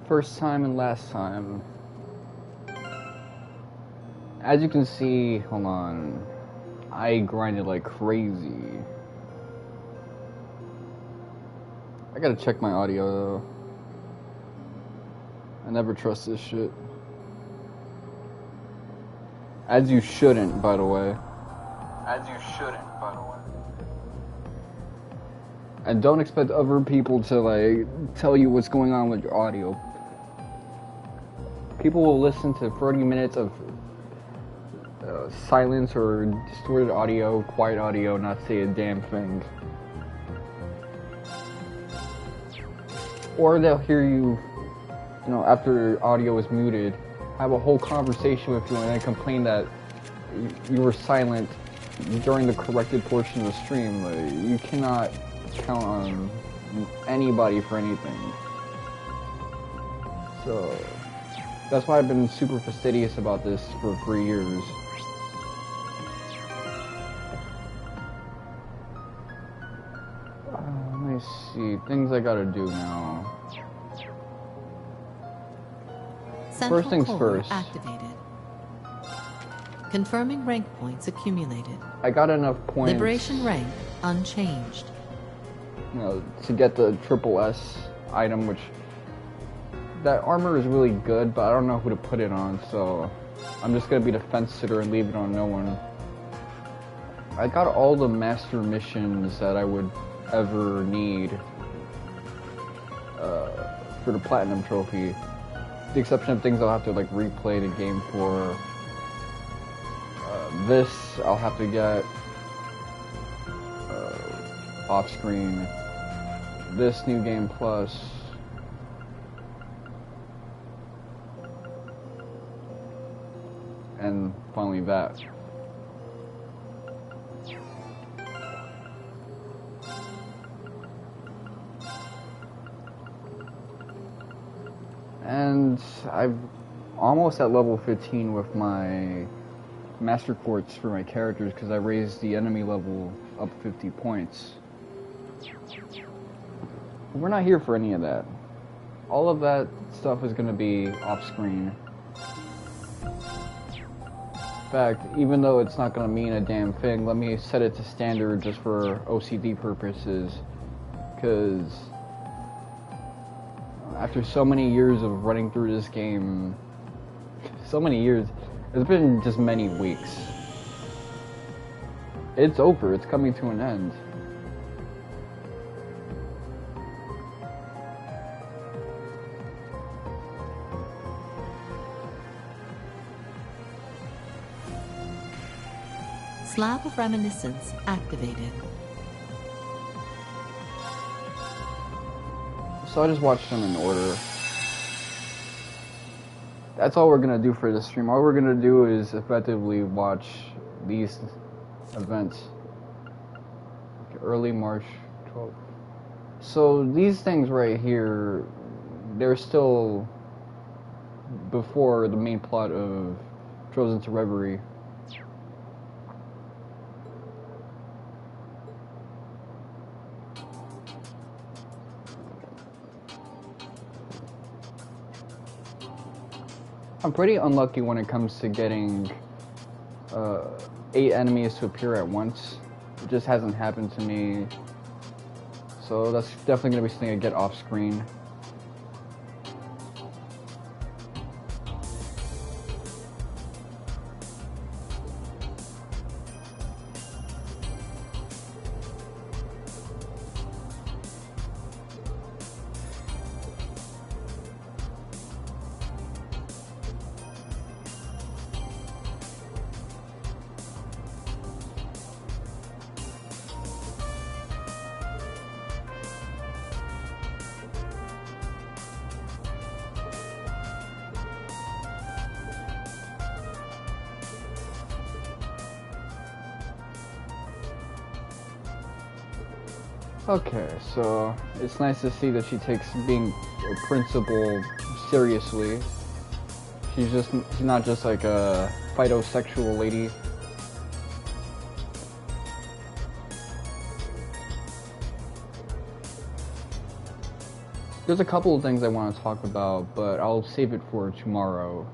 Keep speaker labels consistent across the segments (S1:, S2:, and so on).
S1: First time and last time. As you can see, hold on, I grinded like crazy. I gotta check my audio though. I never trust this shit. As you shouldn't, by the way. As you shouldn't, by the way. And don't expect other people to like tell you what's going on with your audio. People will listen to 30 minutes of silence or distorted audio, quiet audio, not say a damn thing. Or they'll hear you, you know, after audio is muted, have a whole conversation with you and then complain that you were silent during the corrected portion of the stream. Like, you cannot count on anybody for anything. So that's why I've been super fastidious about this for 3 years. Let me see, things I gotta do now.
S2: Central
S1: First things
S2: core
S1: first.
S2: Activated. Confirming rank points accumulated.
S1: I got enough points.
S2: Liberation rank unchanged.
S1: You know, to get the triple S item, which that armor is really good, but I don't know who to put it on, so I'm just gonna be the fence sitter and leave it on no one. I got all the master missions that I would ever need for the platinum trophy. With the exception of things I'll have to like replay the game for. This I'll have to get off screen. This new game plus. And finally that. And I'm almost at level 15 with my master quartz for my characters because I raised the enemy level up 50 points. We're not here for any of that. All of that stuff is going to be off screen. In fact, even though it's not going to mean a damn thing, let me set it to standard just for OCD purposes, because after so many years of running through this game, so many years, it's been just many weeks. It's over, it's coming to an end.
S2: Slab of Reminiscence activated.
S1: So I just watched them in order. That's all we're gonna do for this stream. All we're gonna do is effectively watch these events. Early March 12th. So these things right here, they're still before the main plot of Chosen to Reverie. I'm pretty unlucky when it comes to getting 8 enemies to appear at once. It just hasn't happened to me. So that's definitely going to be something I get off screen. Okay, so it's nice to see that she takes being a principal seriously. She's not just like a phytosexual lady. There's a couple of things I want to talk about, but I'll save it for tomorrow.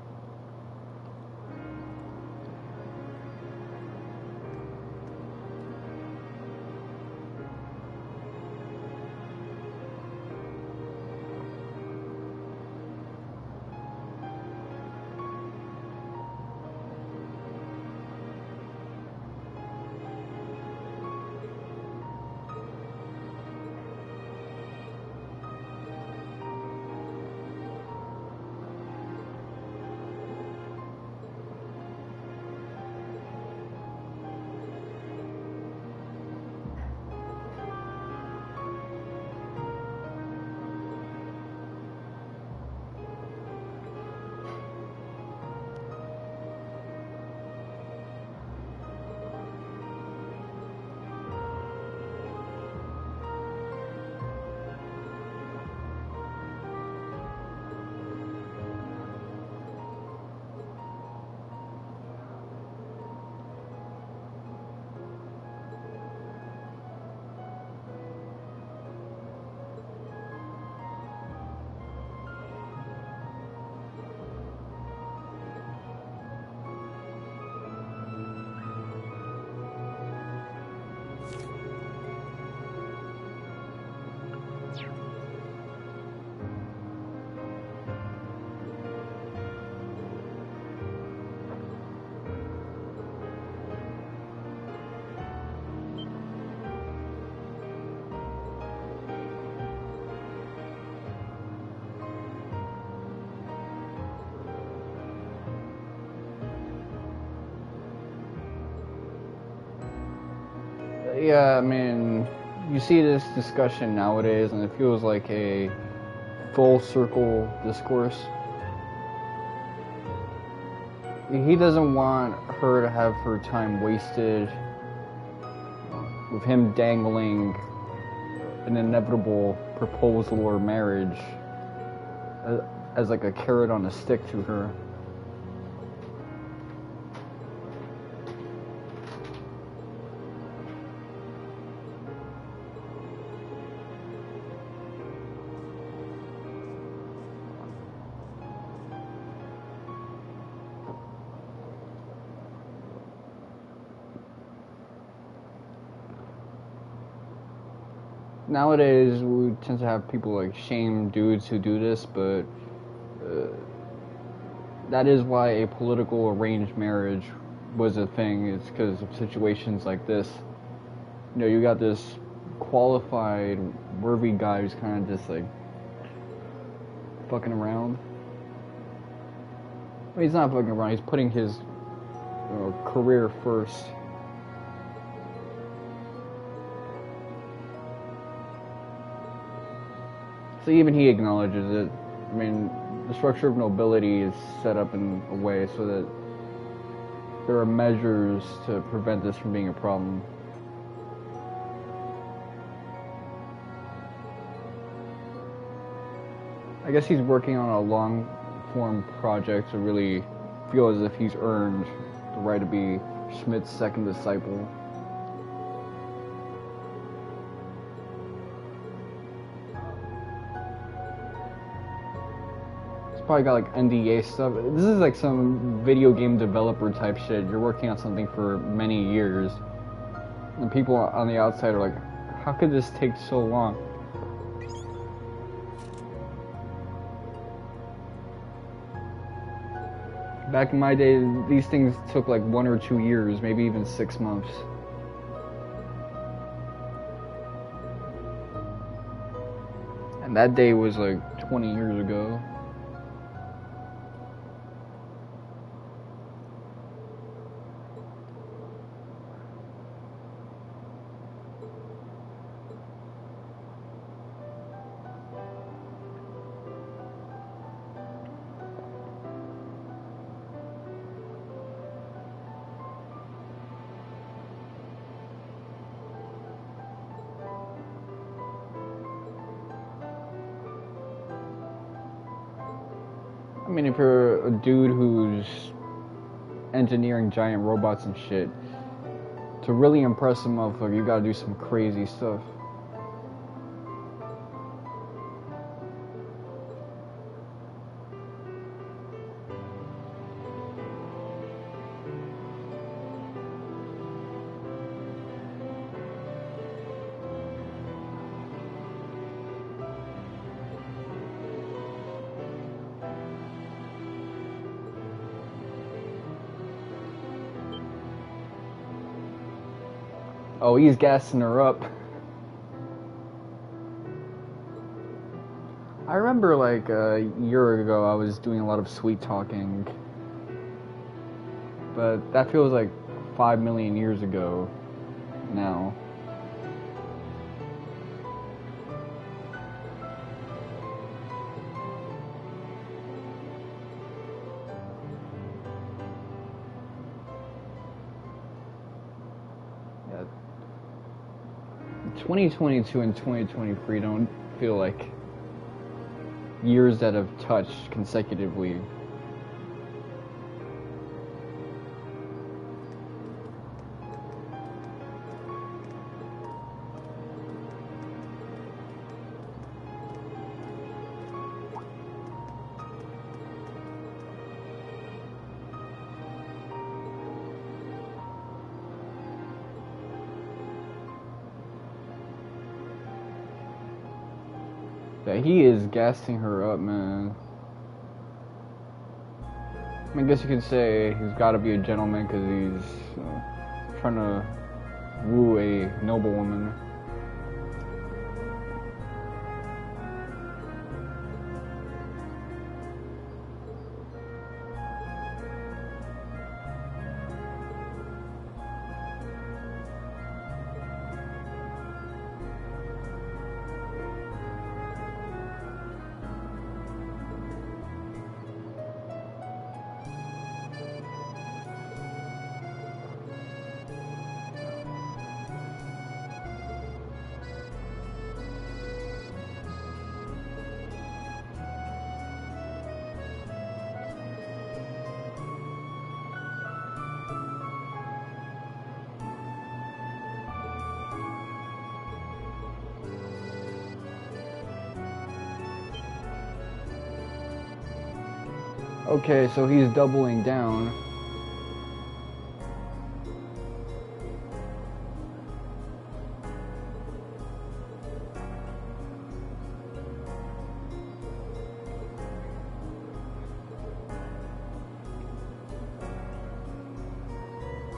S1: Yeah, I mean, you see this discussion nowadays, and it feels like a full circle discourse. He doesn't want her to have her time wasted with him dangling an inevitable proposal or marriage as like a carrot on a stick to her. Nowadays, we tend to have people like shame dudes who do this, but that is why a political arranged marriage was a thing. It's because of situations like this. You know, you got this qualified, worthy guy who's kind of just like fucking around. I mean, he's not fucking around. He's putting his career first. So even he acknowledges it. I mean, the structure of nobility is set up in a way so that there are measures to prevent this from being a problem. I guess he's working on a long-form project to really feel as if he's earned the right to be Schmidt's second disciple. Probably got like NDA stuff. This is like some video game developer type shit. You're working on something for many years, and people on the outside are like, how could this take so long? Back in my day, these things took like 1 or 2 years, maybe even 6 months. And that day was like 20 years ago. I mean, if you're a dude who's engineering giant robots and shit, to really impress a motherfucker, you gotta do some crazy stuff. Oh, he's gassing her up. I remember like a year ago I was doing a lot of sweet talking. But that feels like 5 million years ago now. Yeah. 2022 and 2023 don't feel like years that have touched consecutively. Yeah, he is gassing her up, man. I guess you could say he's got to be a gentleman because he's trying to woo a noble woman. Okay, so he's doubling down.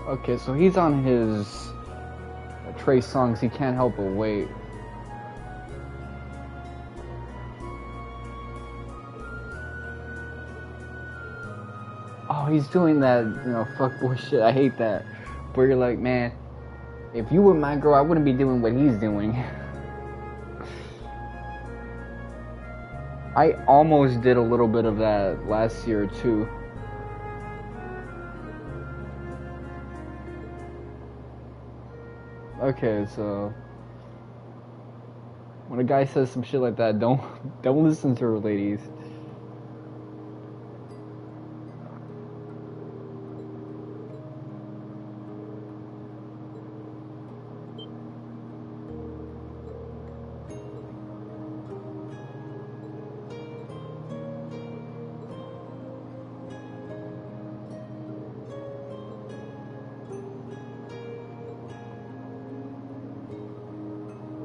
S1: Okay, so he's on his Trey songs. He can't help but wait. Oh, he's doing that, fuckboy shit. I hate that. Where you're like, man, if you were my girl, I wouldn't be doing what he's doing. I almost did a little bit of that last year, too. Okay, so when a guy says some shit like that, don't listen to her, ladies.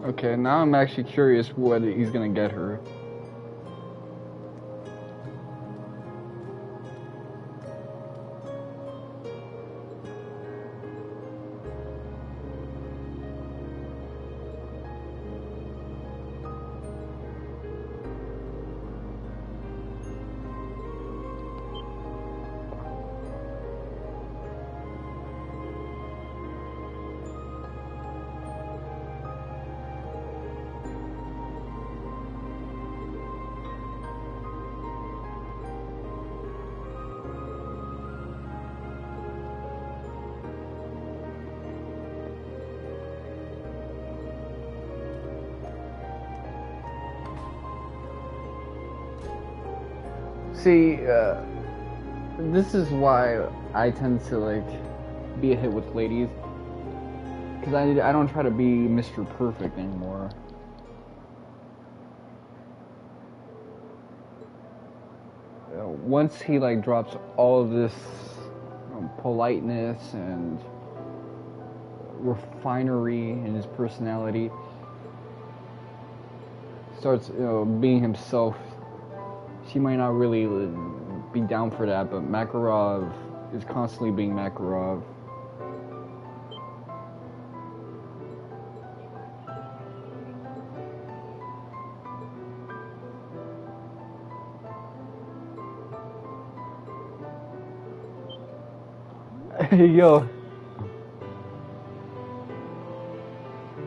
S1: Okay, now I'm actually curious what he's gonna get her. See, this is why I tend to, like, be a hit with ladies. Because I don't try to be Mr. Perfect anymore. Once he, like, drops all of this politeness and refinery in his personality, starts, being himself, she might not really be down for that, but Makarov is constantly being Makarov. Yo.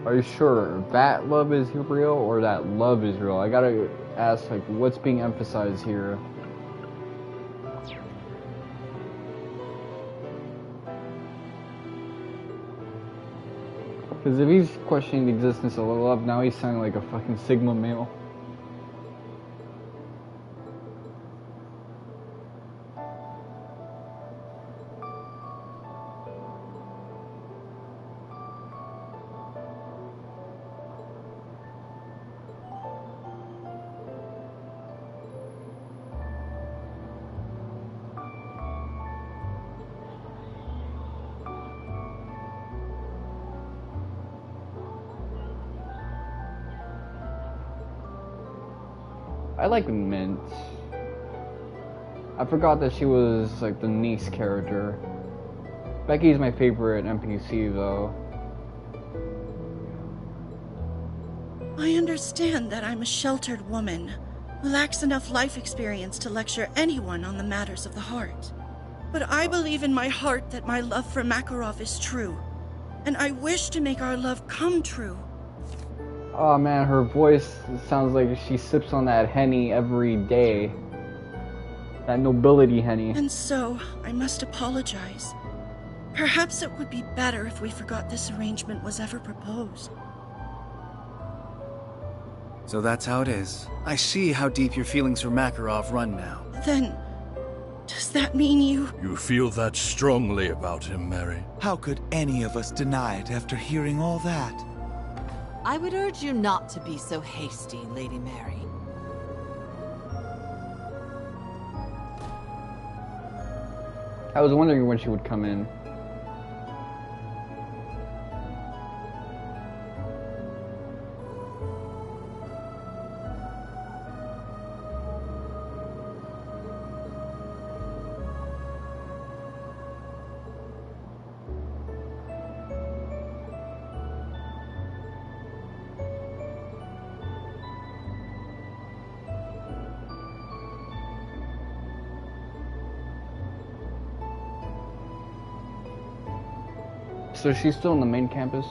S1: Are you sure that love is real or that love is real? I gotta ask, like, what's being emphasized here? Because if he's questioning the existence of love, now he's sounding like a fucking Sigma male. I like Mint. I forgot that she was like the niece character. Becky's my favorite NPC though.
S3: I understand that I'm a sheltered woman who lacks enough life experience to lecture anyone on the matters of the heart. But I believe in my heart that my love for Makarov is true, and I wish to make our love come true.
S1: Oh man, her voice sounds like she sips on that Henny every day. That nobility Henny.
S3: And so, I must apologize. Perhaps it would be better if we forgot this arrangement was ever proposed.
S4: So that's how it is. I see how deep your feelings for Makarov run now.
S3: Then, does that mean you...
S5: You feel that strongly about him, Mary?
S6: How could any of us deny it after hearing all that?
S7: I would urge you not to be so hasty, Lady Mary.
S1: I was wondering when she would come in. So she's still in the main campus?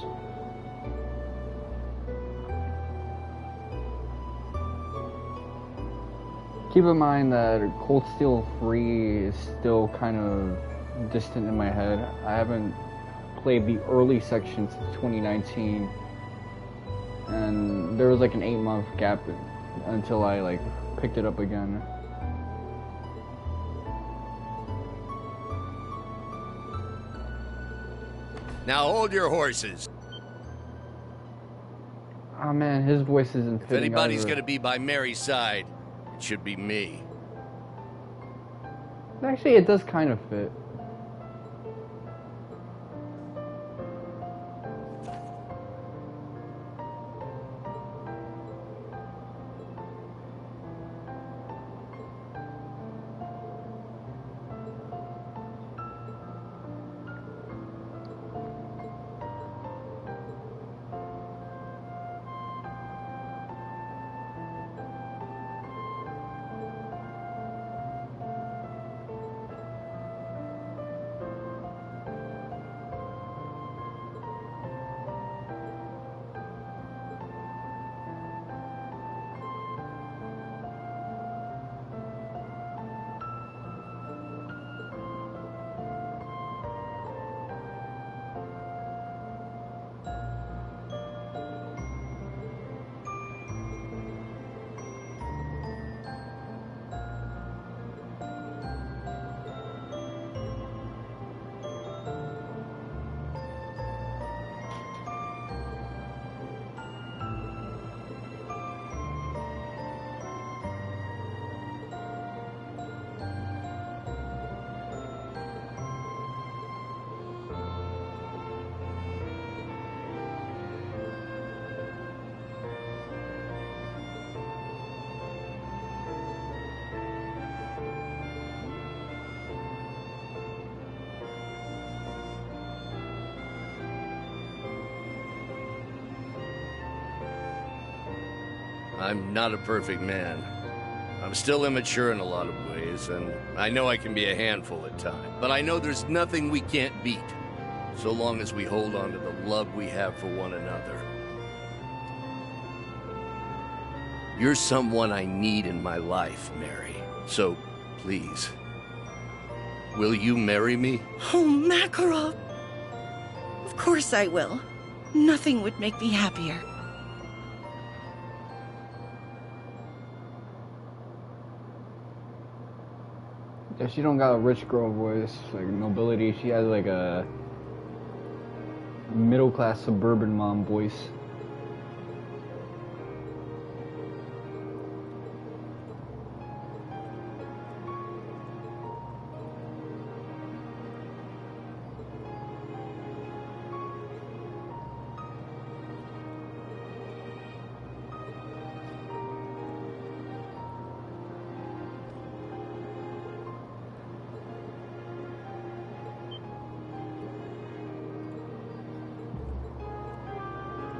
S1: Keep in mind that Cold Steel 3 is still kind of distant in my head. I haven't played the early section since 2019. And there was like an 8-month gap until I like picked it up again.
S8: Now hold your horses.
S1: Oh man, his voice isn't
S8: If
S1: fitting
S8: anybody's
S1: either.
S8: gonna be by Mary's side, it should be me.
S1: Actually, it does kind of fit.
S8: I'm not a perfect man. I'm I'm still immature in a lot of ways, and I know I can be a handful at times. But I know there's nothing we can't beat, so long as we hold on to the love we have for one another. You're someone I need in my life, Mary. So, please, will you marry me?
S3: Oh, Makarov! Of course I will. Nothing would make me happier.
S1: Yeah, she don't got a rich girl voice, like nobility. She has like a middle-class suburban mom voice.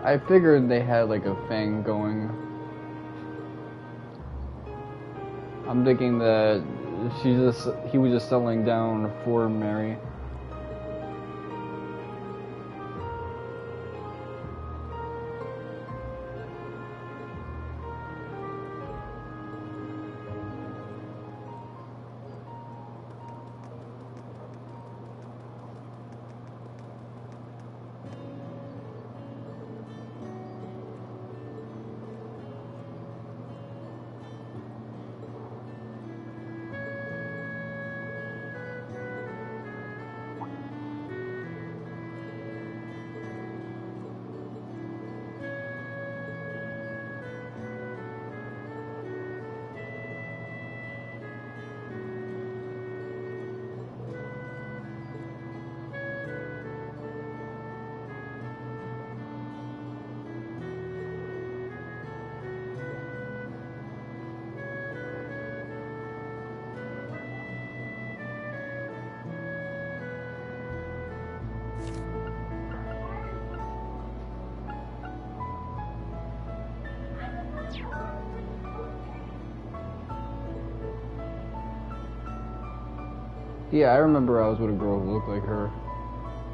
S1: I figured they had like a thing going. I'm thinking that he was just settling down for Mary. Yeah, I remember I was with a girl who looked like her.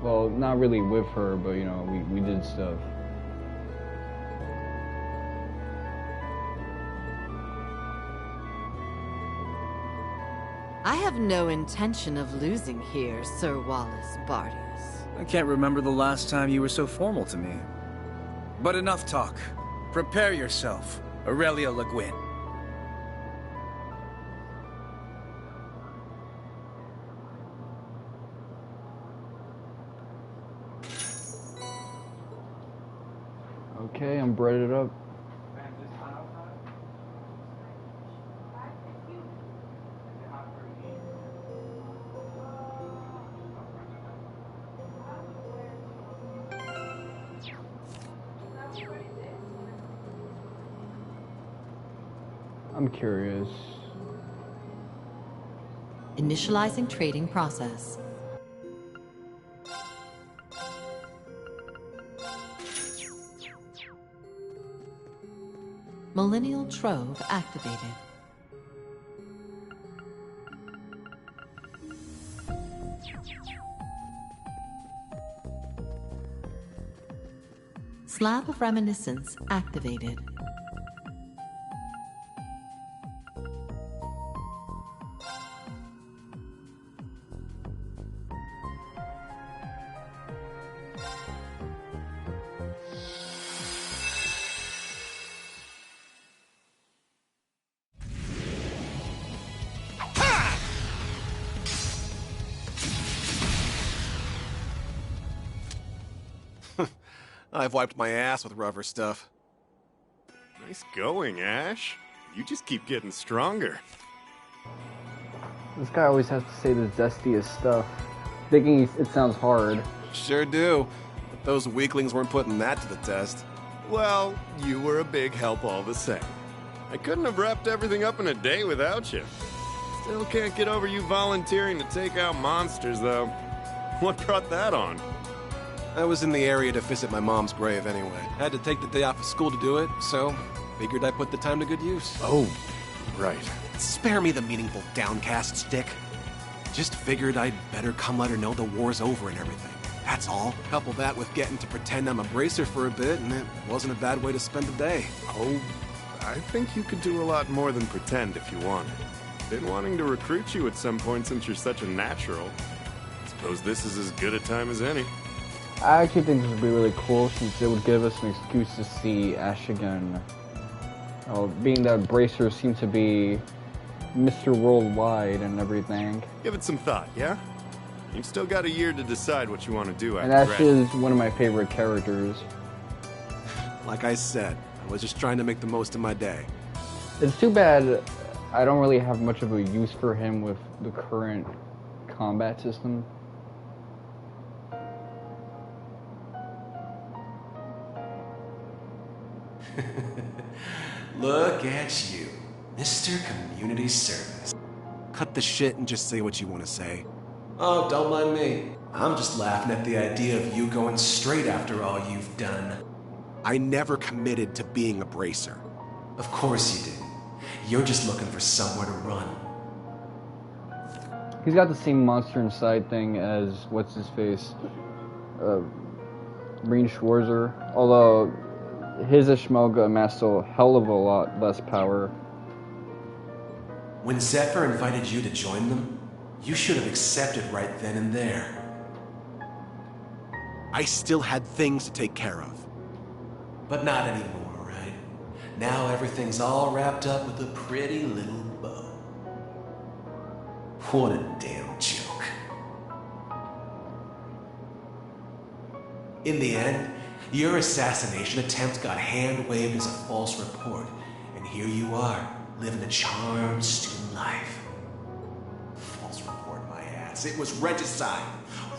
S1: Well, not really with her, but you know, we did stuff.
S7: I have no intention of losing here, Sir Wallace Bardias.
S4: I can't remember the last time you were so formal to me. But enough talk. Prepare yourself, Aurelia Le Guin.
S1: Okay, I'm breaded up. I'm curious.
S2: Initializing trading process. Millennial Trove activated. Slab of Reminiscence activated.
S9: I've wiped my ass with rougher stuff.
S10: Nice going, Ash. You just keep getting stronger.
S1: This guy always has to say the zestiest stuff, thinking it sounds hard.
S9: Sure do. But those weaklings weren't putting that to the test.
S10: Well, you were a big help all the same. I couldn't have wrapped everything up in a day without you. Still can't get over you volunteering to take out monsters, though. What brought that on?
S9: I was in the area to visit my mom's grave anyway. Had to take the day off of school to do it, so figured I'd put the time to good use.
S10: Oh, right.
S9: Spare me the meaningful downcast stick. Just figured I'd better come let her know the war's over and everything. That's all. Couple that with getting to pretend I'm a bracer for a bit, and it wasn't a bad way to spend the day.
S10: Oh, I think you could do a lot more than pretend if you wanted. Been wanting to recruit you at some point since you're such a natural. Suppose this is as good a time as any.
S1: I actually think this would be really cool since it would give us an excuse to see Ash again. Being that Bracer seems to be Mr. Worldwide and everything.
S10: Give it some thought, yeah? You've still got a year to decide what you want to do
S1: And
S10: after
S1: Ash is one of my favorite characters.
S9: Like I said, I was just trying to make the most of my day.
S1: It's too bad I don't really have much of a use for him with the current combat system.
S11: Look at you, Mr. Community Service.
S9: Cut the shit and just say what you want to say.
S11: Oh, don't mind me. I'm just laughing at the idea of you going straight after all you've done.
S9: I never committed to being a bracer.
S11: Of course you didn't. You're just looking for somewhere to run.
S1: He's got the same monster inside thing as what's-his-face, Rean Schwarzer, although his Ishmelga amassed a hell of a lot less power.
S11: When Zephyr invited you to join them, you should have accepted right then and there.
S9: I still had things to take care of.
S11: But not anymore, right? Now everything's all wrapped up with a pretty little bow. What a damn joke. In the end, your assassination attempt got hand-waved as a false report, and here you are, living a charmed student life. False report, my ass. It was regicide.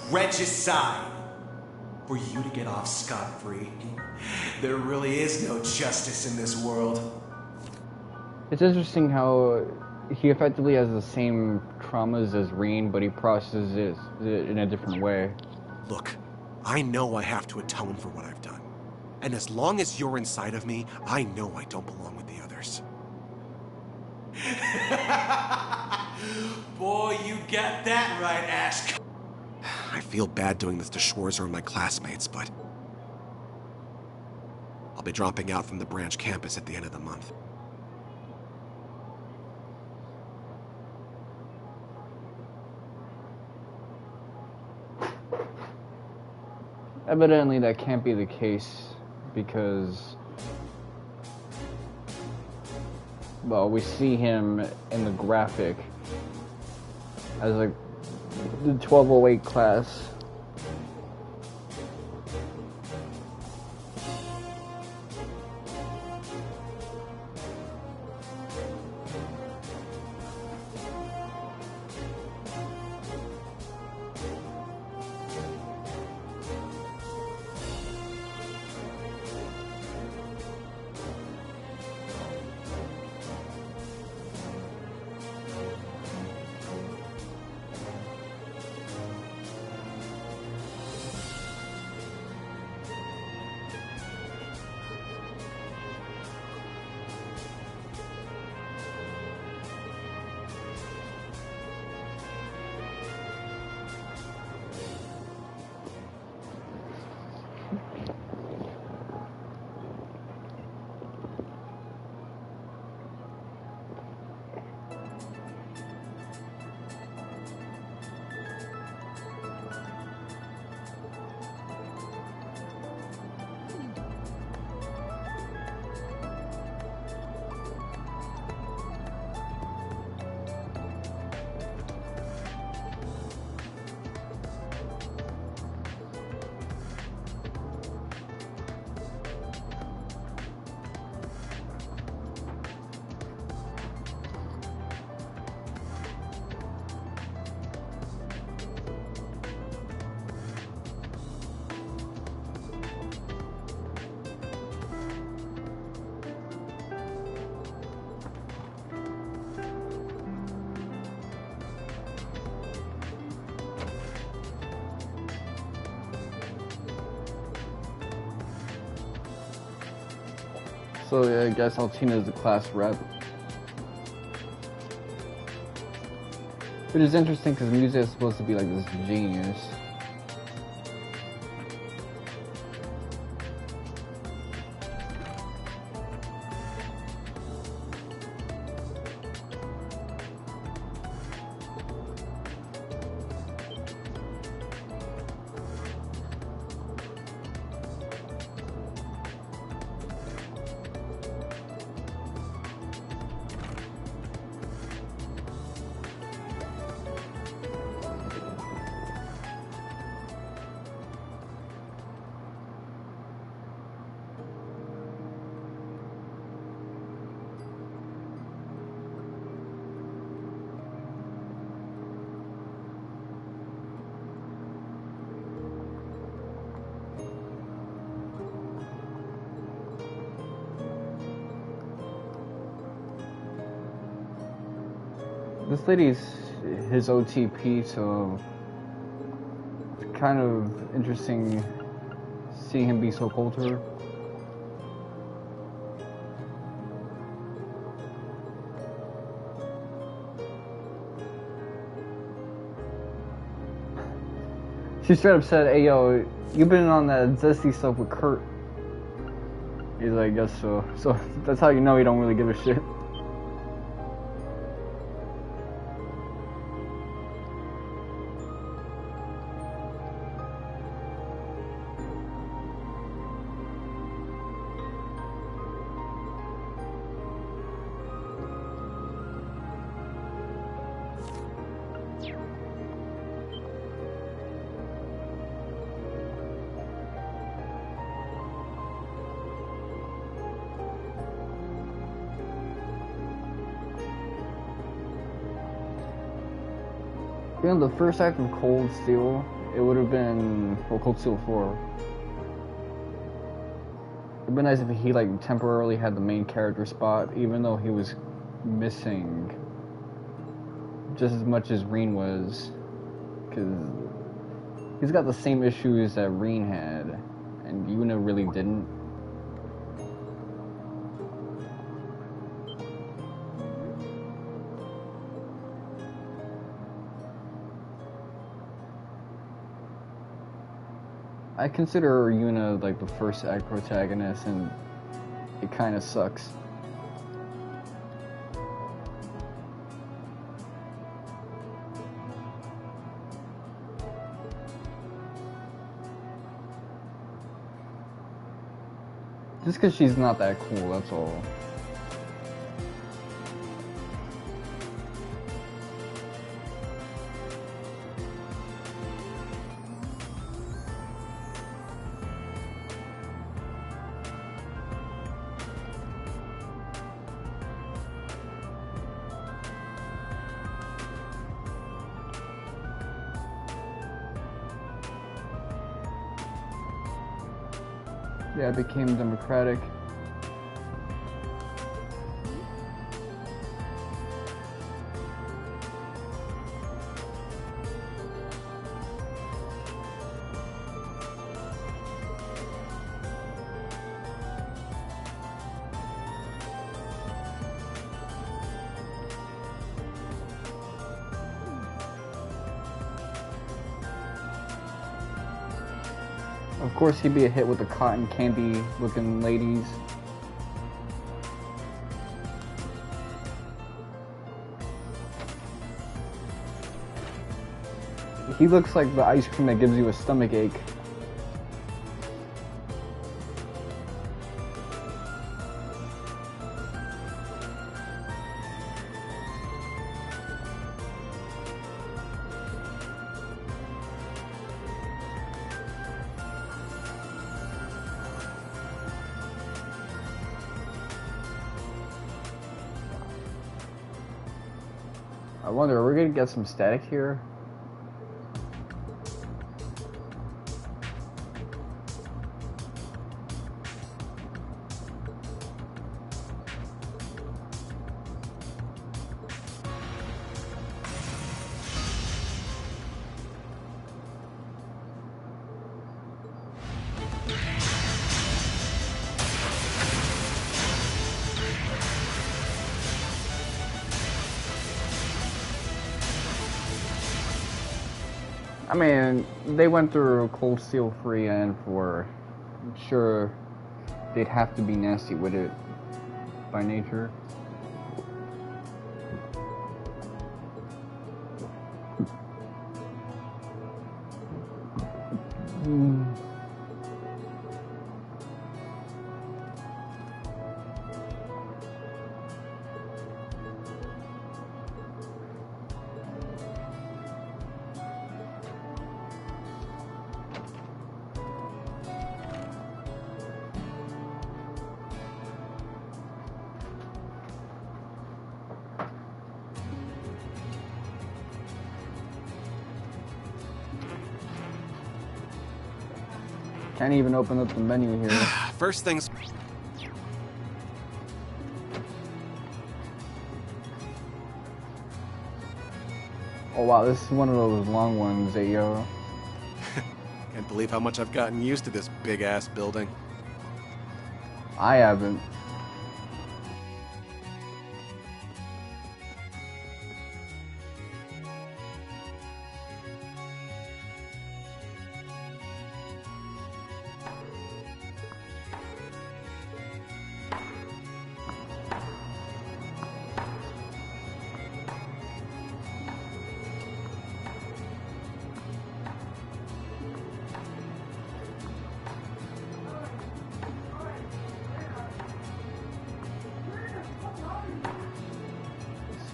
S11: Regicide! For you to get off scot-free. There really is no justice in this world.
S1: It's interesting how he effectively has the same traumas as Rean, but he processes it in a different way.
S9: Look, I know I have to atone for what I've done. And as long as you're inside of me, I know I don't belong with the others.
S11: Boy, you got that right, Ash.
S9: I feel bad doing this to Schwarzer and my classmates, but I'll be dropping out from the branch campus at the end of the month.
S1: Evidently that can't be the case because, well, we see him in the graphic as like the 1208 class. So yeah, I guess Altina is the class rep. Which is interesting because music is supposed to be like this genius. This lady's his OTP, so it's kind of interesting seeing him be so cold to her. She straight up said, "Hey yo, you been on that zesty stuff with Kurt?" He's like, "Yes, so that's how you know he don't really give a shit." You know, the first act of Cold Steel, it would have been, well, Cold Steel 4. It would be nice if he, like, temporarily had the main character spot, even though he was missing just as much as Rean was. Because he's got the same issues that Rean had, and Yuna really didn't. I consider Yuna like the first act protagonist, and it kind of sucks. Just because she's not that cool, that's all. Yeah, I became democratic. Of course, he'd be a hit with the cotton candy looking ladies. He looks like the ice cream that gives you a stomach ache. I wonder, are we gonna get some static here? I mean, they went through cold steel free and for sure they'd have to be nasty with it by nature. Can't even open up the menu here.
S9: First things...
S1: Oh wow, this is one of those long ones, yo.
S9: Can't believe how much I've gotten used to this big-ass building.
S1: I haven't.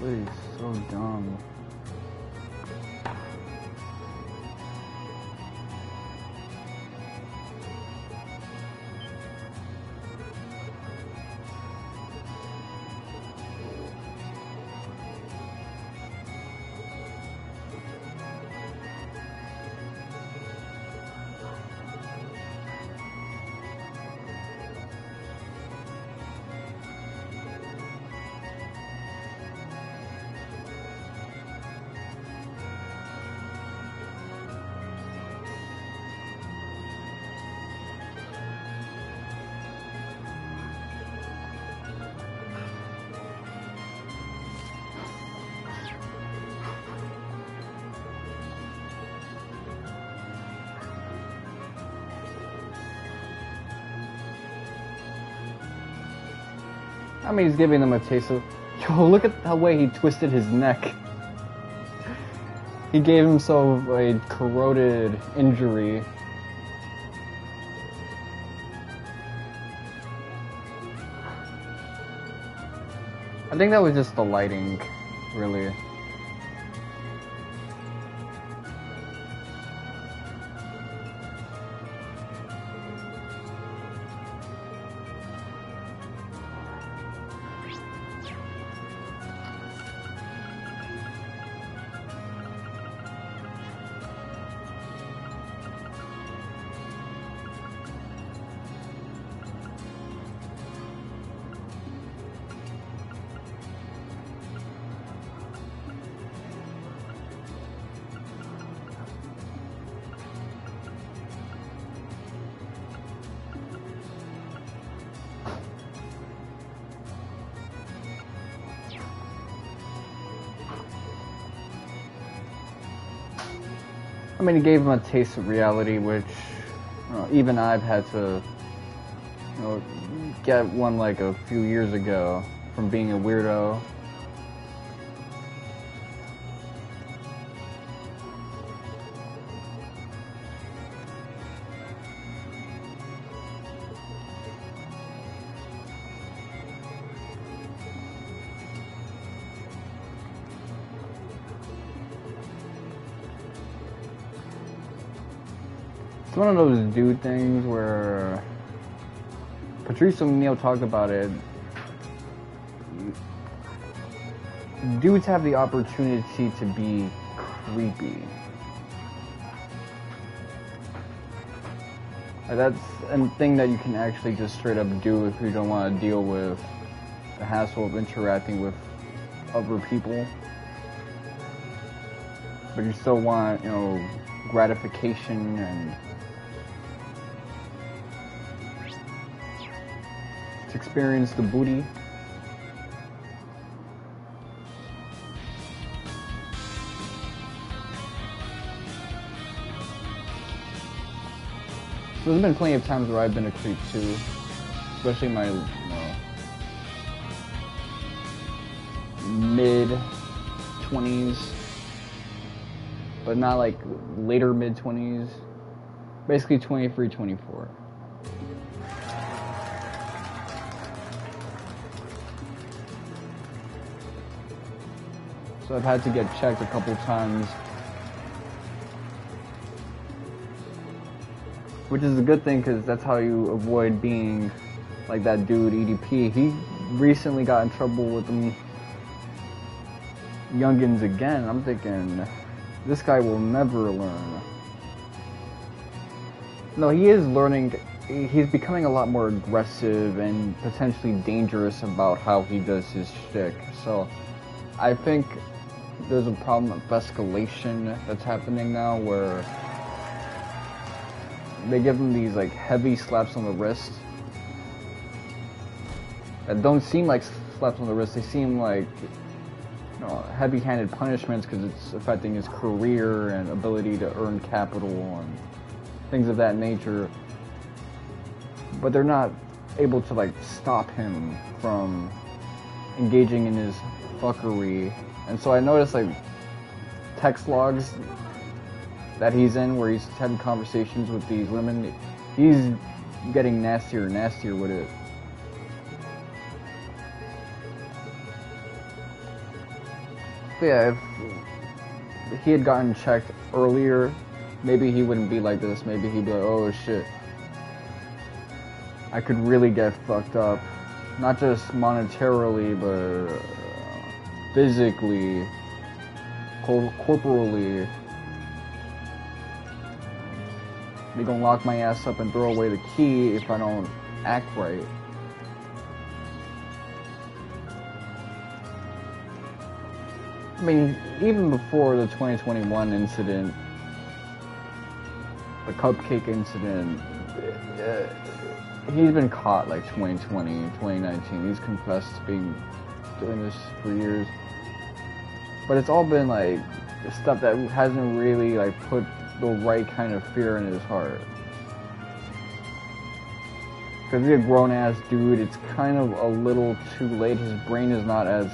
S1: This is so dumb. I mean, he's giving them a taste of... Yo, look at the way he twisted his neck. He gave himself a corroded injury. I think that was just the lighting, really. I mean, it gave him a taste of reality, which even I've had to, get one like a few years ago from being a weirdo. It's one of those dude things where Patrice O'Neal talked about it. Dudes have the opportunity to be creepy. That's a thing that you can actually just straight up do if you don't want to deal with the hassle of interacting with other people. But you still want, gratification and to experience the booty. So there's been plenty of times where I've been a creep too, especially my mid-20s, but not like later mid-20s, basically 23, 24. So I've had to get checked a couple times, which is a good thing because that's how you avoid being like that dude EDP. He recently got in trouble with them youngins again. I'm thinking, this guy will never learn. No, he is learning. He's becoming a lot more aggressive and potentially dangerous about how he does his shtick. So I think there's a problem of escalation that's happening now where they give him these like heavy slaps on the wrist that don't seem like slaps on the wrist. They seem like, you know, heavy-handed punishments because it's affecting his career and ability to earn capital and things of that nature. But they're not able to like stop him from engaging in his fuckery. And so I noticed like text logs that he's in where he's having conversations with these women. He's getting nastier and nastier with it. But yeah, if he had gotten checked earlier, maybe he wouldn't be like this. Maybe he'd be like, oh shit, I could really get fucked up. Not just monetarily, but physically, corporally. They gonna lock my ass up and throw away the key if I don't act right. I mean, even before the 2021 incident, the cupcake incident, he's been caught like 2020, 2019. He's confessed to doing this for years. But it's all been like stuff that hasn't really like put the right kind of fear in his heart. Because he's a grown-ass dude, it's kind of a little too late. His brain is not as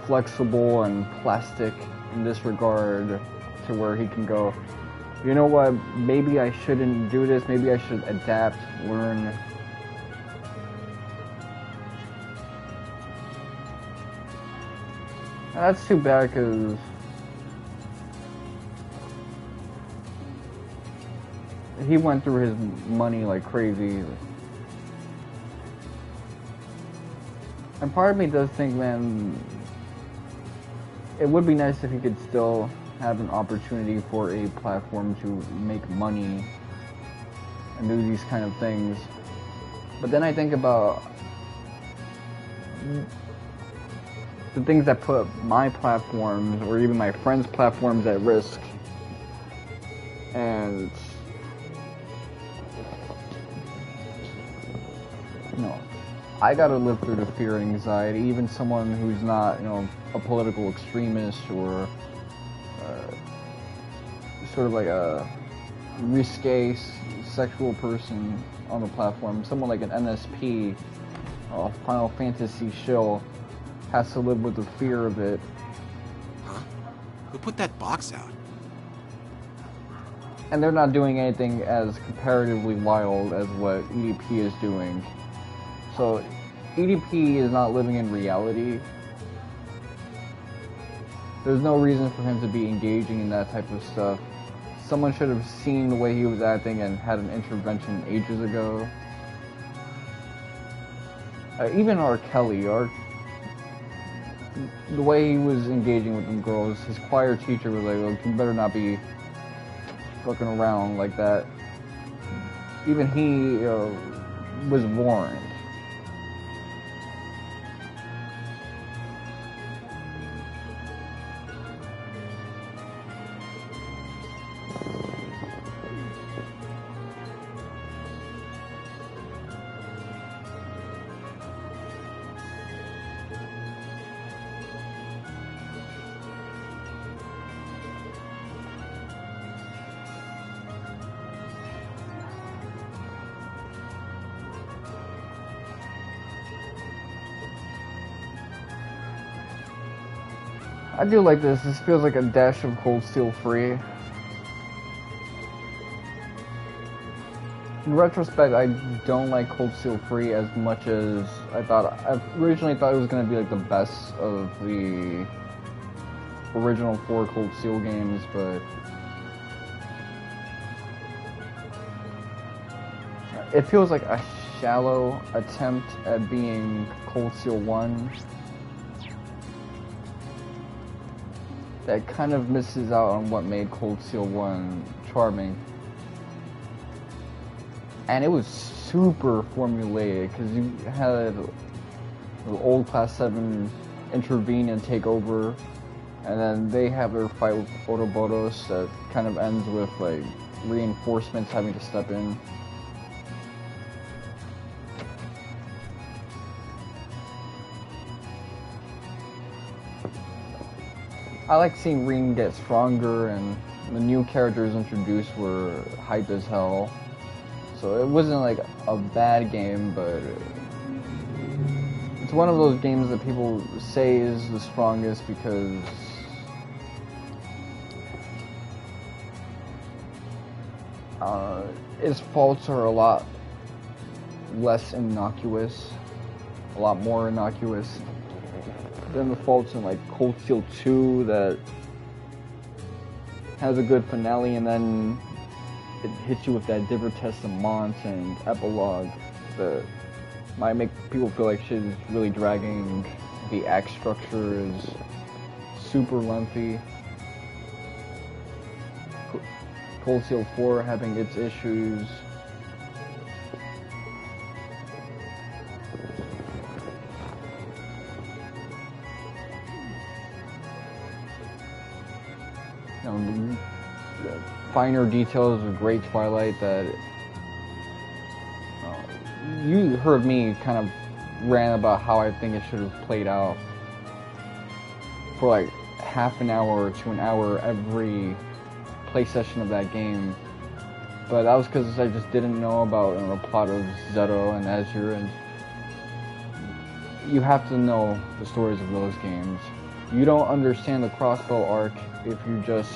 S1: flexible and plastic in this regard to where he can go, you know what, maybe I shouldn't do this, maybe I should adapt, learn. And that's too bad because he went through his money like crazy. And part of me does think, man, it would be nice if he could still have an opportunity for a platform to make money and do these kind of things. But then I think about the things that put my platforms or even my friends' platforms at risk. And you know, I gotta live through the fear and anxiety. Even someone who's not, you know, a political extremist or sort of like a risque sexual person on the platform, someone like an NSP, a Final Fantasy shill, has to live with the fear of it.
S9: Huh? Who put that box out?
S1: And they're not doing anything as comparatively wild as what EDP is doing. So EDP is not living in reality. There's no reason for him to be engaging in that type of stuff. Someone should have seen the way he was acting and had an intervention ages ago. Even R. Kelly, the way he was engaging with them girls, his choir teacher was like, look, you better not be fucking around like that. Even he was warned. I do like this. This feels like a dash of Cold Steel free. In retrospect, I don't like Cold Steel free as much as I thought. I originally thought it was going to be like the best of the original 4 Cold Steel games, but it feels like a shallow attempt at being Cold Steel 1 that kind of misses out on what made Cold Steel 1 charming. And it was super formulaic, because you had the old Class 7 intervene and take over, and then they have their fight with Ouroboros that kind of ends with like reinforcements having to step in. I like seeing Rean get stronger, and the new characters introduced were hype as hell. So it wasn't like a bad game, but it's one of those games that people say is the strongest because its faults are a lot less innocuous, a lot more innocuous than the faults in like Cold Steel 2 that has a good finale and then it hits you with that divertissement and epilogue that might make people feel like shit is really dragging. The act structure is super lengthy. Cold Steel 4 having its issues. Finer details of Great Twilight that you heard me kind of rant about how I think it should have played out for like half an hour to an hour every play session of that game, but that was because I just didn't know about the plot of Zero and Azure, and you have to know the stories of those games. You don't understand the crossbow arc if you just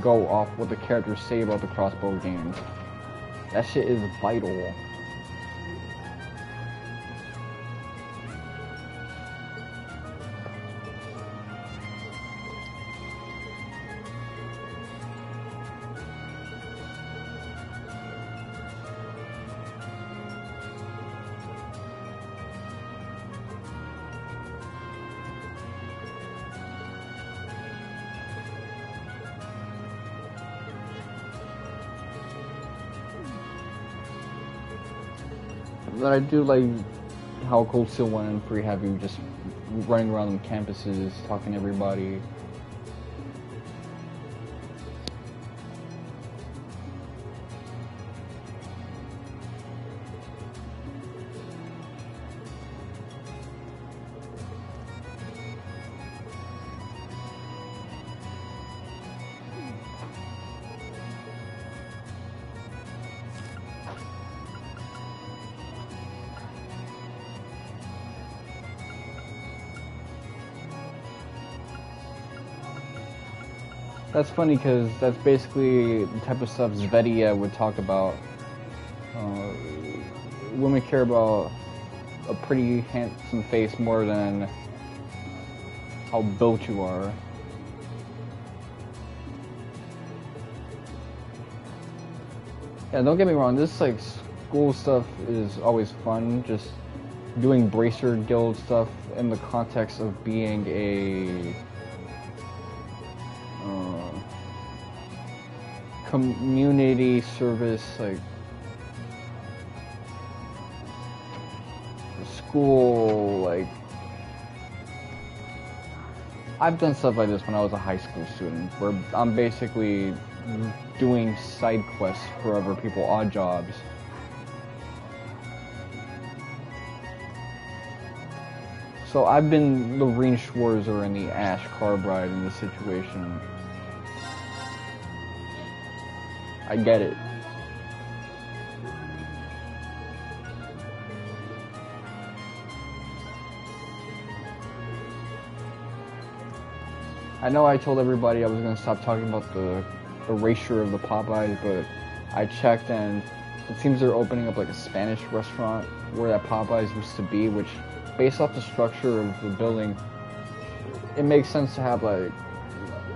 S1: go off what the characters say about the crossbow games. That shit is vital. But I do like how Cold Steel 1 and 3 have you just running around on campuses, talking to everybody. That's funny because that's basically the type of stuff Zvedia would talk about. Women care about a pretty handsome face more than how built you are. Yeah, don't get me wrong, this like school stuff is always fun, just doing Bracer Guild stuff in the context of being a community service, like school, like I've done stuff like this when I was a high school student, where I'm basically doing side quests for other people, odd jobs. So I've been the Rean Schwarzer and the Ash Carbride in this situation. I get it. I know I told everybody I was gonna stop talking about the erasure of the Popeyes, but I checked and it seems they're opening up like a Spanish restaurant where that Popeyes used to be, which, based off the structure of the building, it makes sense to have like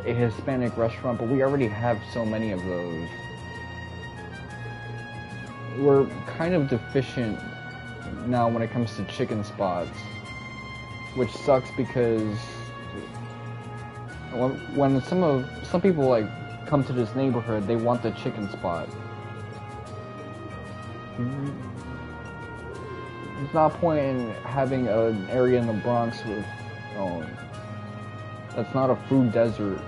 S1: a Hispanic restaurant, but we already have so many of those. We're kind of deficient now when it comes to chicken spots, which sucks because when some people like come to this neighborhood, they want the chicken spot. There's not a point in having an area in the Bronx with that's not a food desert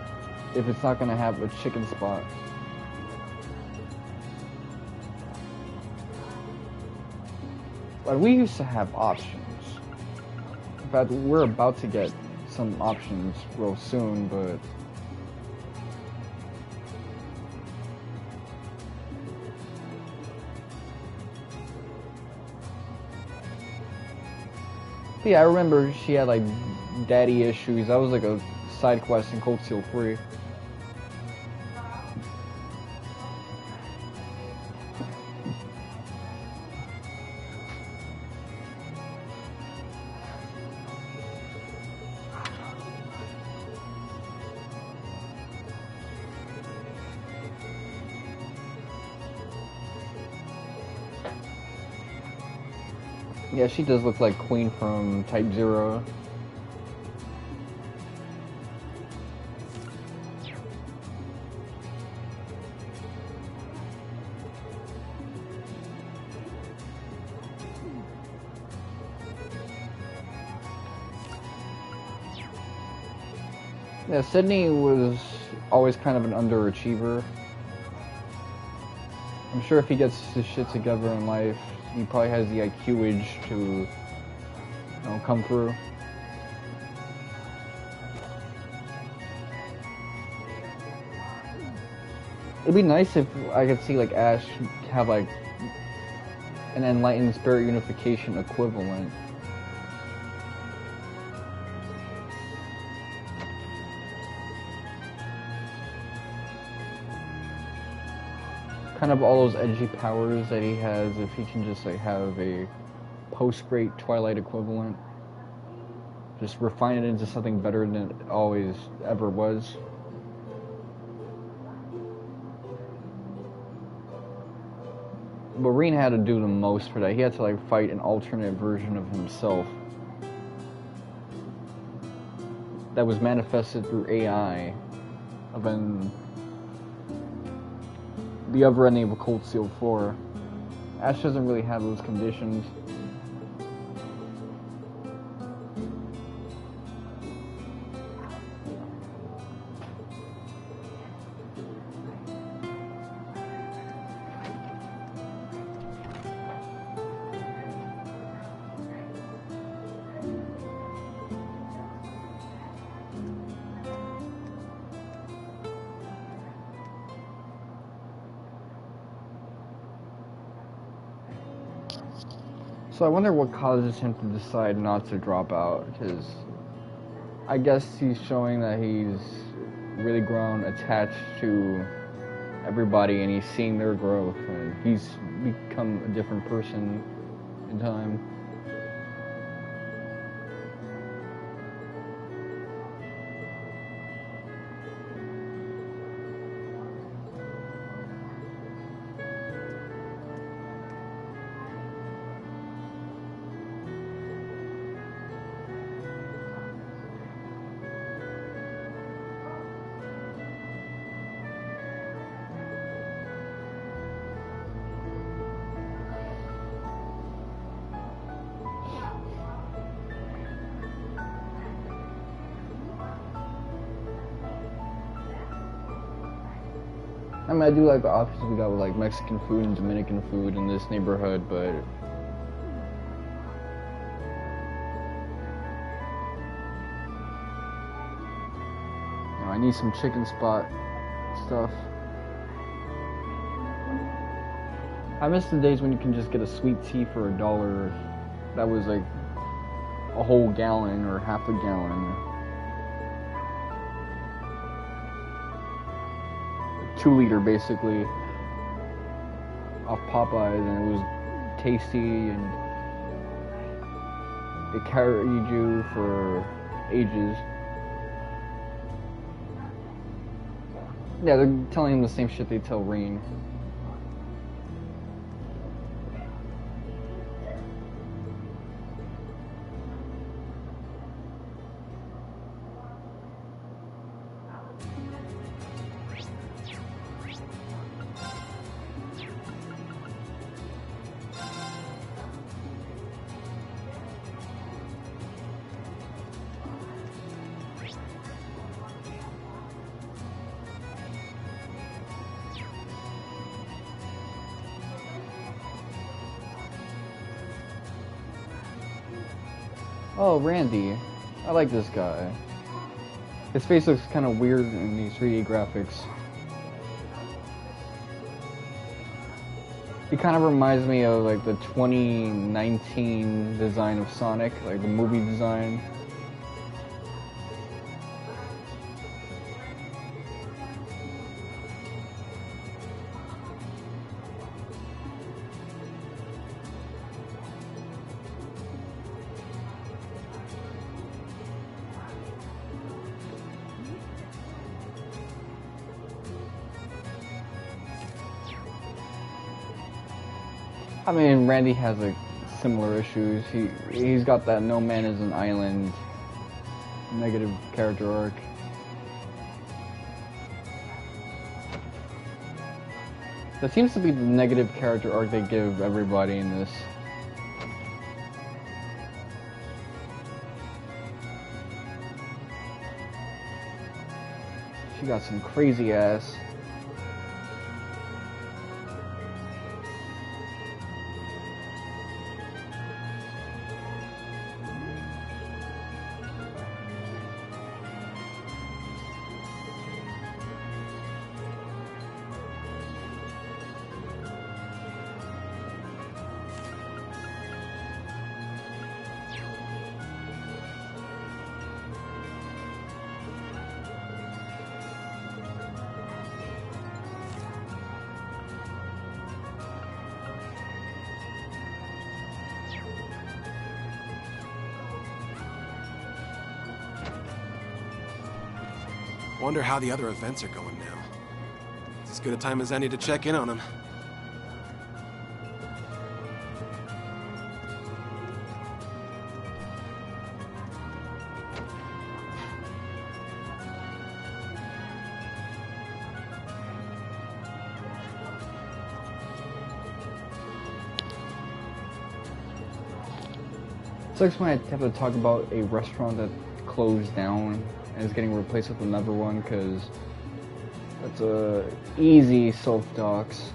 S1: if it's not gonna have a chicken spot. But we used to have options. In fact, we're about to get some options real soon, but yeah, I remember she had like daddy issues. That was like a side quest in Cold Steel 3. Yeah, she does look like Queen from Type 0. Yeah, Sydney was always kind of an underachiever. I'm sure if he gets his shit together in life, he probably has the IQ-age to, come through. It'd be nice if I could see like Ash have like an enlightened spirit unification equivalent. Kind of all those edgy powers that he has, if he can just like have a post-Great Twilight equivalent. Just refine it into something better than it always ever was. But Rean had to do the most for that. He had to like fight an alternate version of himself that was manifested through AI of the other ending of a Cold Steel 4. Ash doesn't really have those conditions. So I wonder what causes him to decide not to drop out, because I guess he's showing that he's really grown attached to everybody and he's seeing their growth and he's become a different person in time. I mean, I do like the options we got with like Mexican food and Dominican food in this neighborhood, but I need some chicken spot stuff. I miss the days when you can just get a sweet tea for $1. That was like a whole gallon or half a gallon. 2-liter basically off Popeyes, and it was tasty, and it carried you for ages. Yeah, they're telling him the same shit they tell Rean. Oh, Randy. I like this guy. His face looks kind of weird in these 3D graphics. He kind of reminds me of like the 2019 design of Sonic, like the movie design. I mean, Randy has like similar issues. He's got that no man is an island negative character arc. That seems to be the negative character arc they give everybody in this. She got some crazy ass.
S9: Wonder how the other events are going now. It's as good a time as any to check in on them.
S1: Sucks when I have to talk about a restaurant that closed down and is getting replaced with another one, because that's a easy self-dox.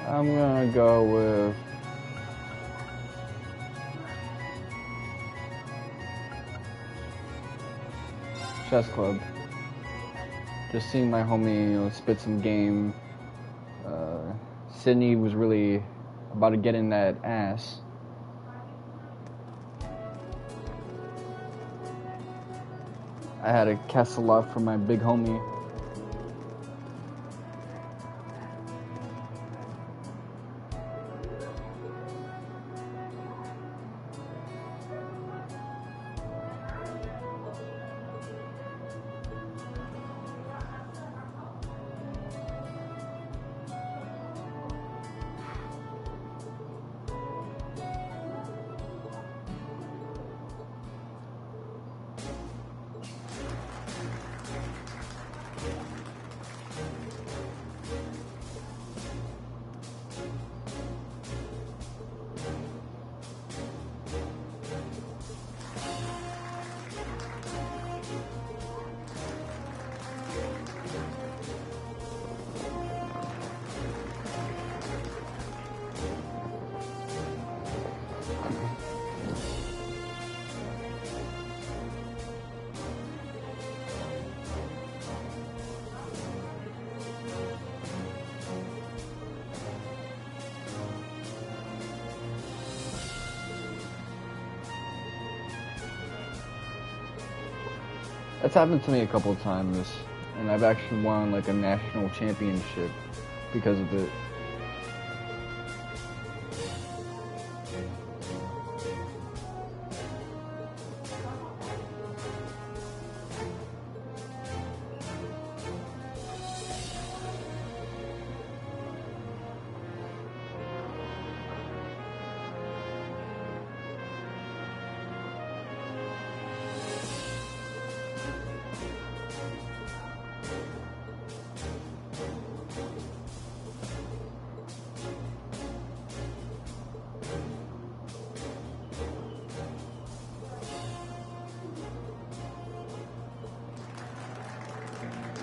S1: I'm gonna go with Chess Club. Just seeing my homie, spit some game. Sydney was really about to get in that ass. I had to cast a lot for my big homie. That's happened to me a couple of times, and I've actually won like a national championship because of it.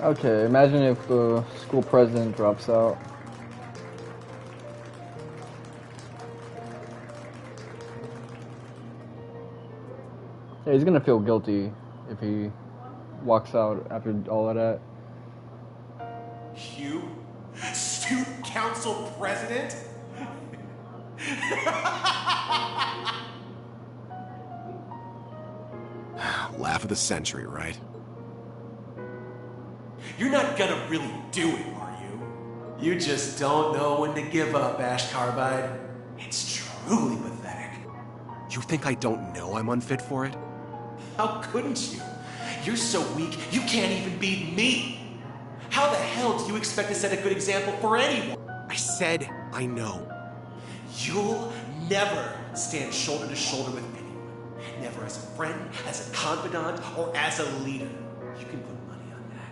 S1: Okay, imagine if the school president drops out. Yeah, he's gonna feel guilty if he walks out after all of that.
S11: You? Student council president?
S9: Laugh of the century, right?
S11: You're not gonna really do it, are you? You just don't know when to give up, Ash Carbide. It's truly pathetic.
S9: You think I don't know I'm unfit for it?
S11: How couldn't you? You're so weak, you can't even beat me. How the hell do you expect to set a good example for anyone?
S9: I said I know.
S11: You'll never stand shoulder to shoulder with anyone. Never as a friend, as a confidant, or as a leader. You can put money on that.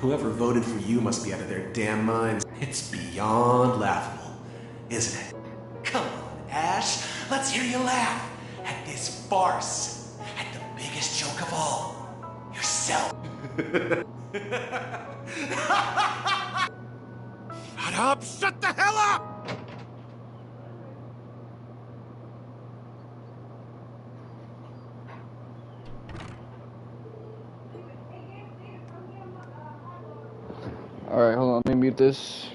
S11: Whoever voted for you must be out of their damn minds. It's beyond laughable, isn't it? Come on, Ash. Let's hear you laugh at this farce. At the biggest joke of all. Yourself.
S9: Shut up! Shut the hell up!
S1: Alright, hold on, let me mute this.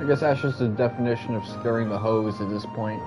S1: I guess that's just the definition of scaring the hose at this point.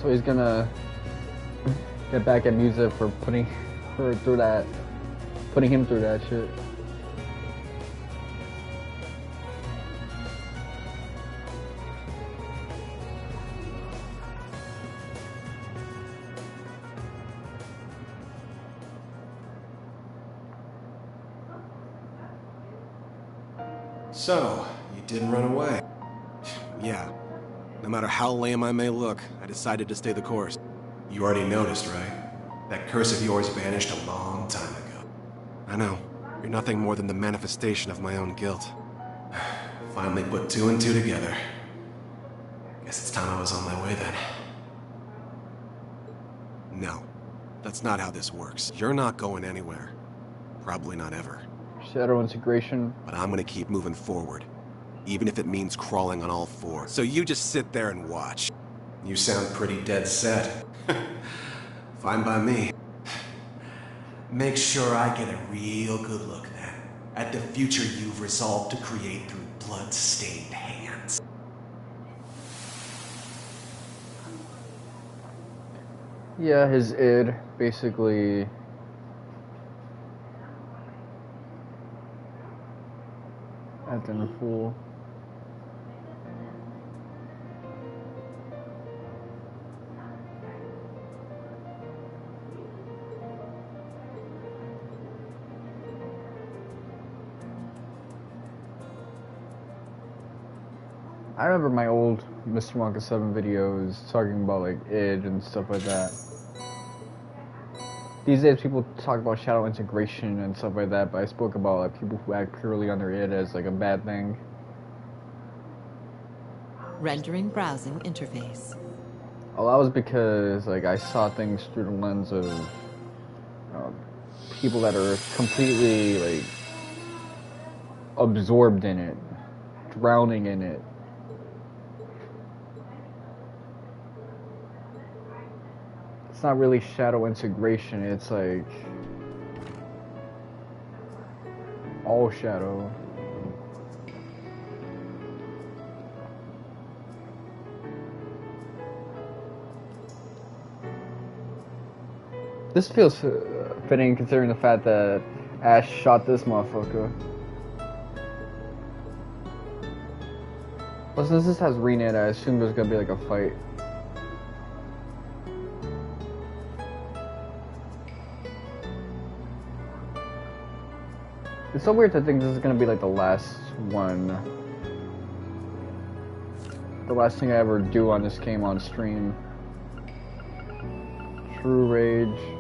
S1: So he's gonna get back at Musa for putting him through that shit.
S9: So, you didn't run away. Yeah. No matter how lame I may look, I decided to stay the course. You already noticed, right? That curse of yours vanished a long time ago. I know. You're nothing more than the manifestation of my own guilt. Finally put two and two together. Guess it's time I was on my way then. No. That's not how this works. You're not going anywhere. Probably not ever.
S1: Shadow integration.
S9: But I'm gonna keep moving forward. Even if it means crawling on all fours. So you just sit there and watch. You sound pretty dead set. Fine by me. Make sure I get a real good look then at the future you've resolved to create through blood-stained hands.
S1: Yeah, his id basically acting a fool. I remember my old Mr. Wonka 7 videos talking about like id and stuff like that. these days people talk about shadow integration and stuff like that, but I spoke about like people who act purely under it as like a bad thing.
S2: Rendering browsing interface.
S1: Well, that was because like I saw things through the lens of people that are completely like absorbed in it, drowning in it. It's not really shadow integration, it's like all shadow. This feels fitting considering the fact that Ash shot this motherfucker. Well, since this has Rean in it, I assume there's gonna be like a fight. It's so weird to think this is gonna be like the last one. The last thing I ever do on this game on stream. True Rage.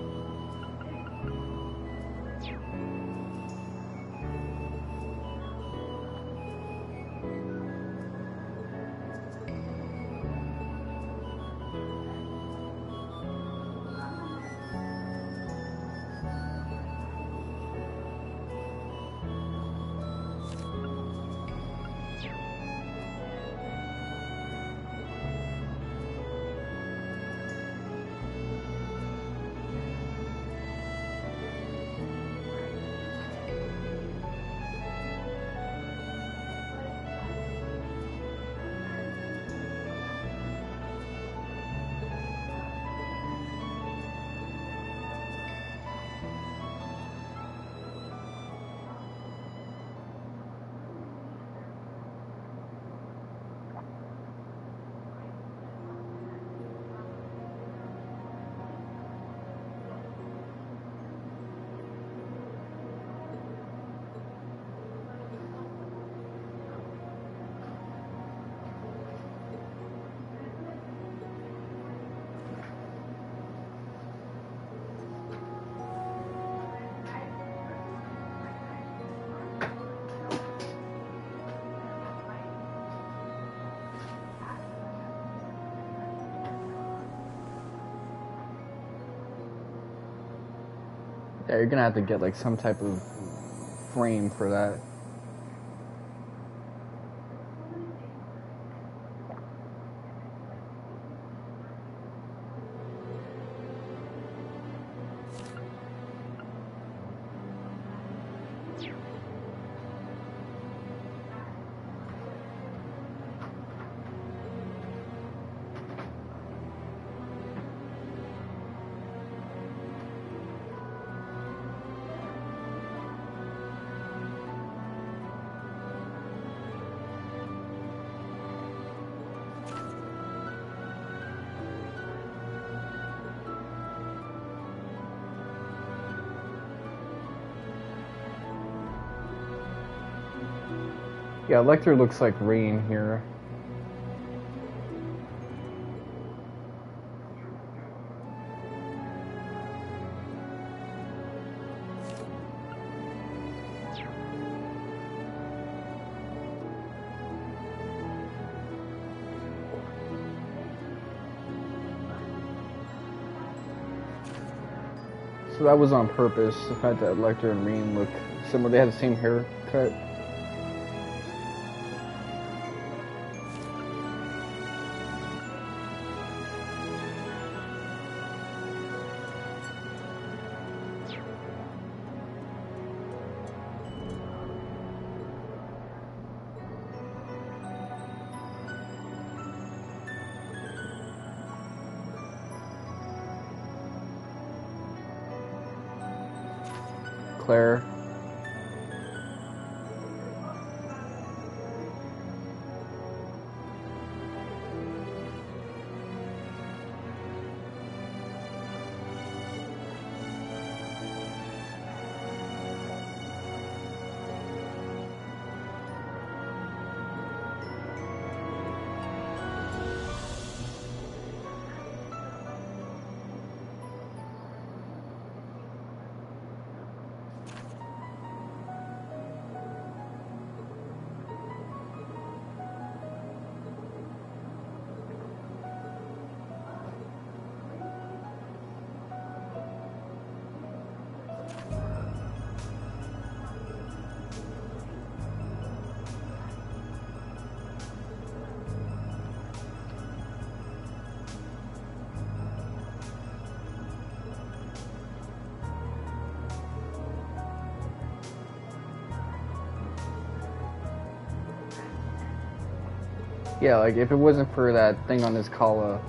S1: Yeah, you're gonna have to get like some type of frame for that. Yeah, Lecter looks like Rean here. So that was on purpose, the fact that Lecter and Rean look similar. They have the same haircut. Claire. Yeah, like if it wasn't for that thing on his collar,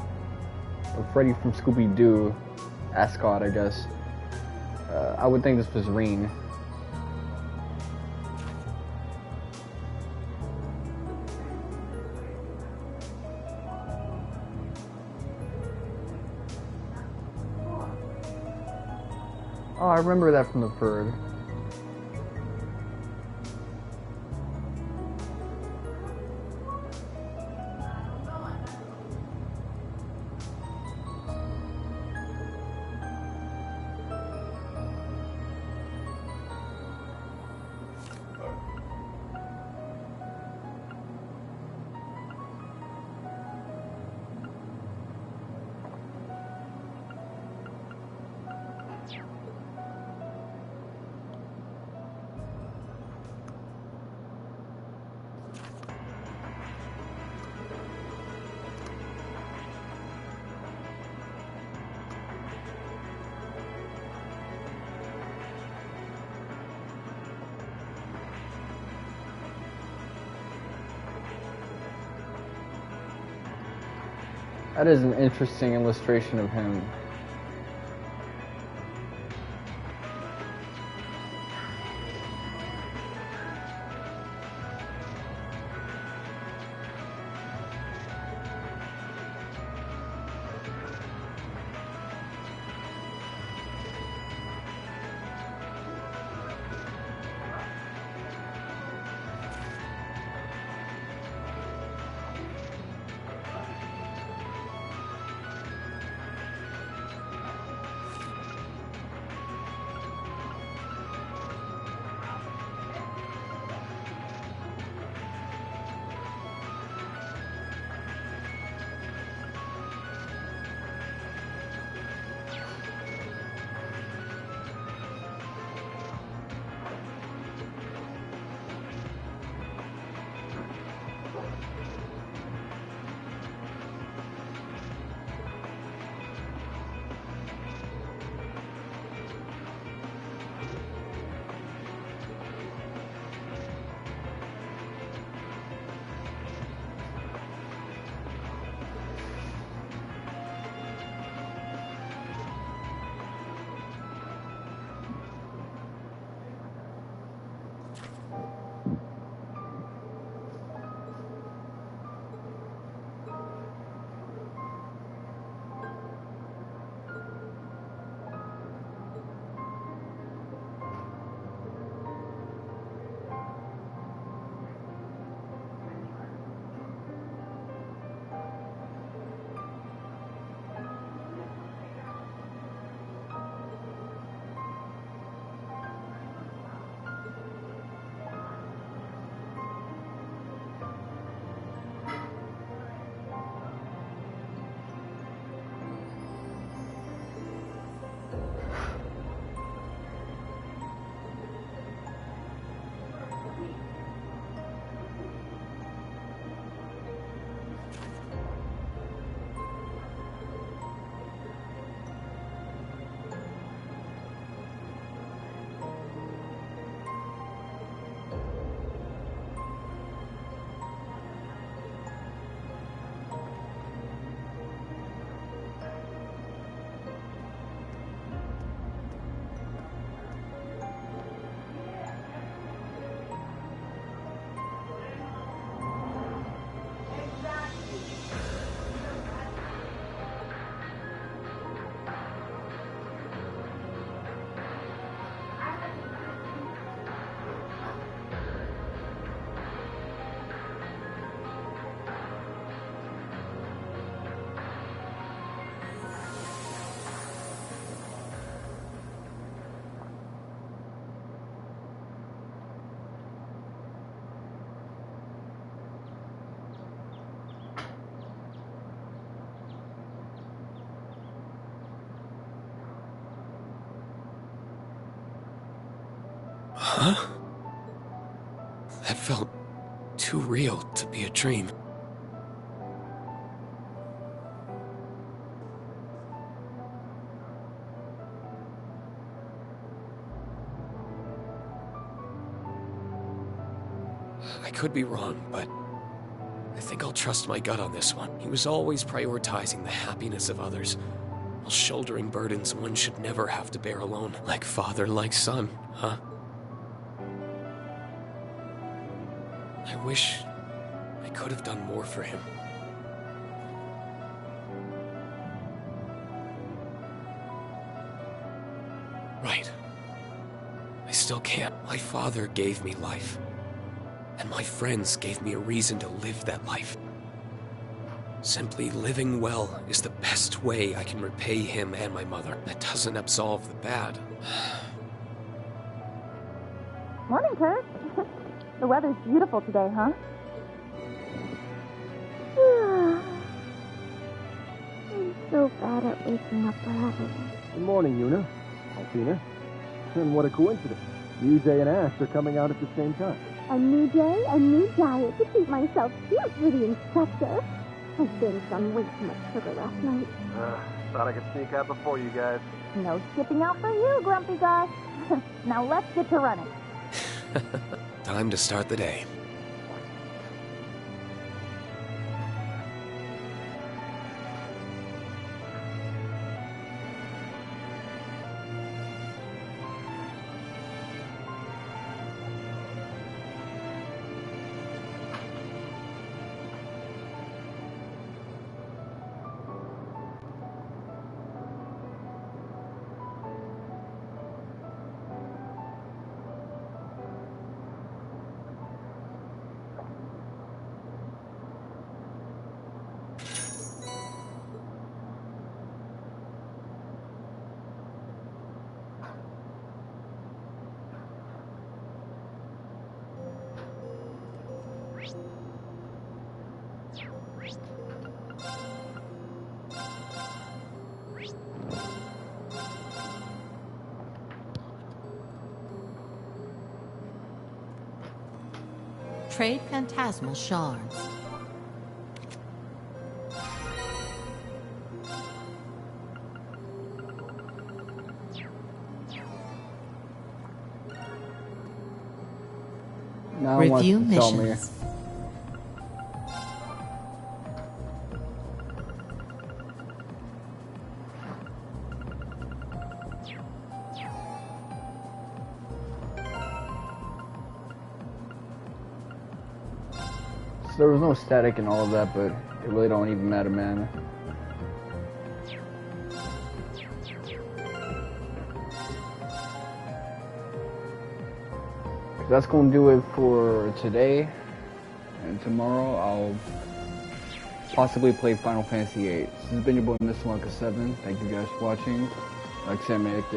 S1: the Freddy from Scooby-Doo ascot, I guess, I would think this was Rean. Oh, I remember that from the third. That is an interesting illustration of him.
S9: Huh? That felt too real to be a dream. I could be wrong, but
S11: I think I'll trust my gut on this one. He was always prioritizing the happiness of others, while shouldering burdens one should never have to bear alone. Like father, like son, huh? I wish I could have done more for him. Right. I still can't. My father gave me life. And my friends gave me a reason to live that life. Simply living well is the best way I can repay him and my mother. That doesn't absolve the bad.
S12: Morning, Kurt. The weather's beautiful today, huh? I'm so bad at waking up early.
S13: Good morning, Yuna. Alcina. And what a coincidence. You, Jay, and Ash are coming out at the same time.
S12: A new day, a new diet to keep myself cute for the instructor. I binged on way too much sugar last night.
S13: Thought I could sneak out before you guys.
S12: No skipping out for you, Grumpy Guy. Now let's get to running.
S11: Time to start the day.
S2: Trade phantasmal shards.
S1: Now it wants
S2: Review
S1: to tell me.
S2: missions.
S1: There was no static and all of that, but it really don't even matter, man. That's gonna do it for today, and tomorrow I'll possibly play Final Fantasy VIII. This has been your boy Mr. Wonka 7. Thank you guys for watching. Like I said, make